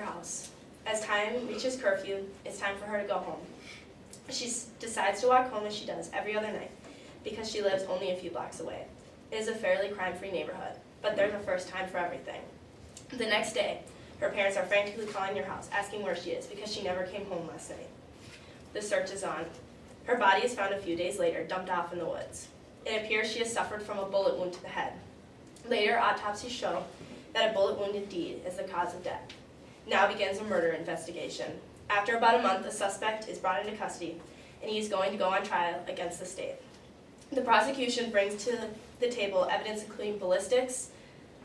house. As time reaches curfew, it's time for her to go home. She decides to walk home as she does every other night because she lives only a few blocks away. It is a fairly crime-free neighborhood, but there's a first time for everything. The next day, her parents are frantically calling her house, asking where she is because she never came home last night. The search is on. Her body is found a few days later, dumped off in the woods. It appears she has suffered from a bullet wound to the head. Later, autopsies show that a bullet wound indeed is the cause of death. Now begins a murder investigation. After about a month, the suspect is brought into custody, and he is going to go on trial against the state. The prosecution brings to the table evidence including ballistics,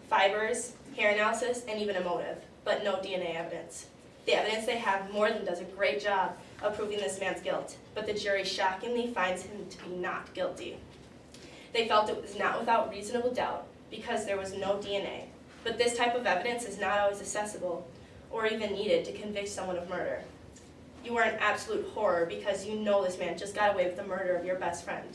fibers, hair analysis, and even a motive, but no DNA evidence. The evidence they have more than does a great job of proving this man's guilt, but the jury shockingly finds him to be not guilty. They felt it was not without reasonable doubt because there was no DNA, but this type of evidence is not always accessible or even needed to convict someone of murder. You are in absolute horror because you know this man just got away with the murder of your best friend.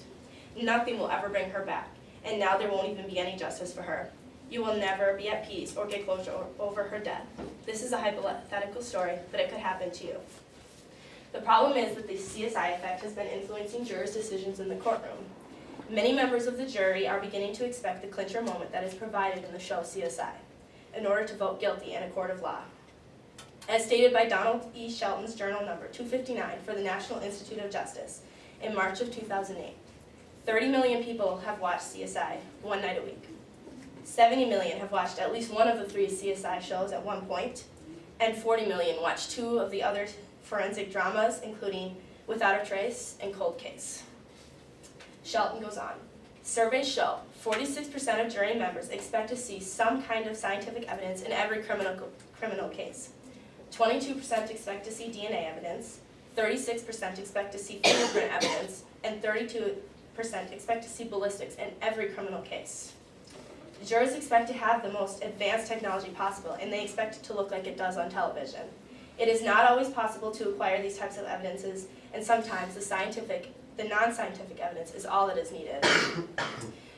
Nothing will ever bring her back, and now there won't even be any justice for her. You will never be at peace or get closure over her death. This is a hypothetical story, but it could happen to you. The problem is that the CSI effect has been influencing jurors' decisions in the courtroom. Many members of the jury are beginning to expect the clincher moment that is provided in the show CSI in order to vote guilty in a court of law. As stated by Donald E. Shelton's journal number 259 for the National Institute of Justice in March of 2008, 30 million people have watched CSI one night a week. 70 million have watched at least one of the 3 CSI shows at one point, and 40 million watched 2 of the other forensic dramas, including Without a Trace and Cold Case. Shelton goes on. Surveys show 46% of jury members expect to see some kind of scientific evidence in every criminal case. 22% expect to see DNA evidence, 36% expect to see fingerprint evidence, and 32% expect to see ballistics in every criminal case. Jurors expect to have the most advanced technology possible, and they expect it to look like it does on television. It is not always possible to acquire these types of evidences, and sometimes the non-scientific evidence is all that is needed.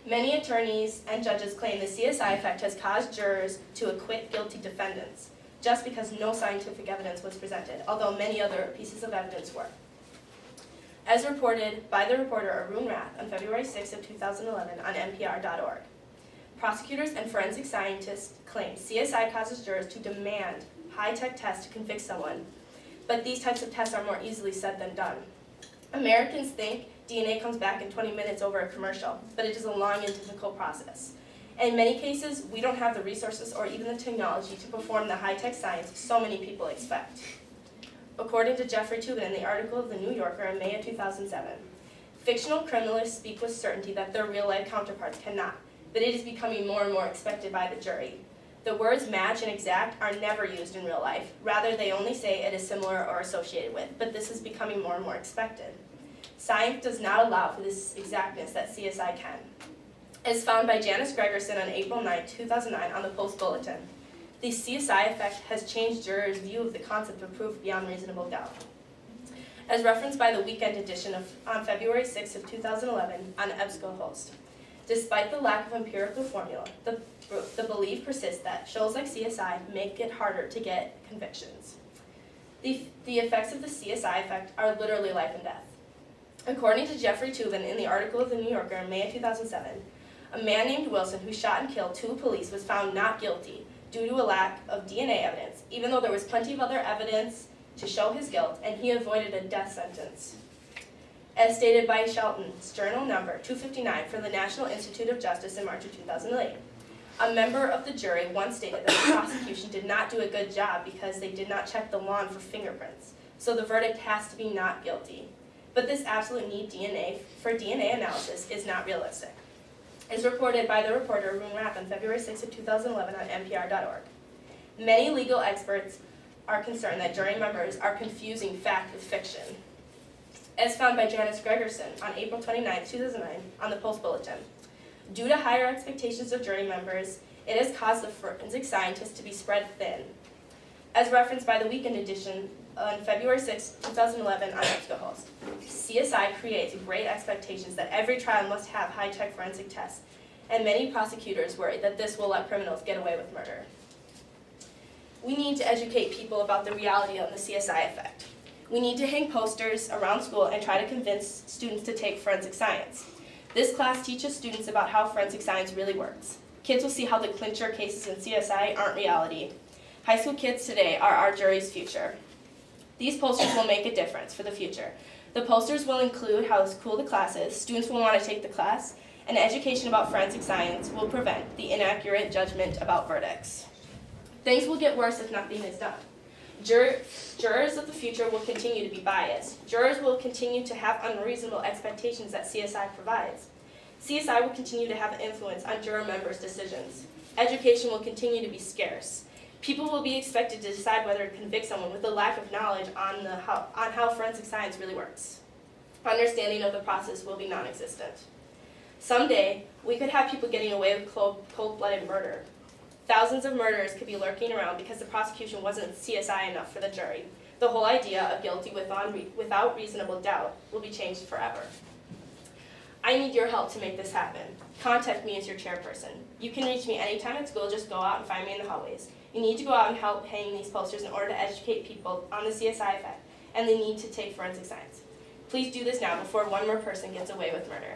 Many attorneys and judges claim the CSI effect has caused jurors to acquit guilty defendants, just because no scientific evidence was presented, although many other pieces of evidence were. As reported by the reporter Arun Rath on February 6 of 2011 on NPR.org, prosecutors and forensic scientists claim CSI causes jurors to demand high-tech tests to convict someone, but these types of tests are more easily said than done. Americans think DNA comes back in 20 minutes over a commercial, but it is a long and difficult process. In many cases, we don't have the resources or even the technology to perform the high-tech science so many people expect. According to Jeffrey Toobin in the article of The New Yorker in May of 2007, fictional criminalists speak with certainty that their real-life counterparts cannot, but it is becoming more and more expected by the jury. The words match and exact are never used in real life. Rather, they only say it is similar or associated with, but this is becoming more and more expected. Science does not allow for this exactness that CSI can. As found by Janice Gregerson on April 9, 2009 on the Post-Bulletin, the CSI effect has changed jurors' view of the concept of proof beyond reasonable doubt. As referenced by the Weekend edition on February 6 of 2011 on EBSCOhost, despite the lack of empirical formula, the belief persists that shows like CSI make it harder to get convictions. The effects of the CSI effect are literally life and death. According to Jeffrey Toobin in the article of The New Yorker in May of 2007, a man named Wilson who shot and killed 2 police was found not guilty due to a lack of DNA evidence, even though there was plenty of other evidence to show his guilt, and he avoided a death sentence. As stated by Shelton's journal number 259 for the National Institute of Justice in March of 2008, a member of the jury once stated that the prosecution did not do a good job because they did not check the lawn for fingerprints, so the verdict has to be not guilty. But this absolute need for DNA analysis is not realistic. As reported by the reporter Arun Rath on February 6 of 2011 on NPR.org, many legal experts are concerned that jury members are confusing fact with fiction. As found by Janice Gregerson on April 29, 2009 on the Post-Bulletin, due to higher expectations of jury members, it has caused the forensic scientists to be spread thin. As referenced by the Weekend edition on February 6, 2011 on EBSCOhost, CSI creates great expectations that every trial must have high-tech forensic tests, and many prosecutors worry that this will let criminals get away with murder. We need to educate people about the reality of the CSI effect. We need to hang posters around school and try to convince students to take forensic science. This class teaches students about how forensic science really works. Kids will see how the clincher cases in CSI aren't reality. High school kids today are our jury's future. These posters will make a difference for the future. The posters will include how cool the class is, students will want to take the class, and education about forensic science will prevent the inaccurate judgment about verdicts. Things will get worse if nothing is done. Jurors of the future will continue to be biased. Jurors will continue to have unreasonable expectations that CSI provides. CSI will continue to have influence on juror members' decisions. Education will continue to be scarce. People will be expected to decide whether to convict someone with a lack of knowledge on how forensic science really works. Understanding of the process will be non-existent. Someday, we could have people getting away with cold-blooded murder. Thousands of murderers could be lurking around because the prosecution wasn't CSI enough for the jury. The whole idea of guilty without reasonable doubt will be changed forever. I need your help to make this happen. Contact me as your chairperson. You can reach me anytime at school, just go out and find me in the hallways. You need to go out and help hang these posters in order to educate people on the CSI effect and the need to take forensic science. Please do this now before one more person gets away with murder.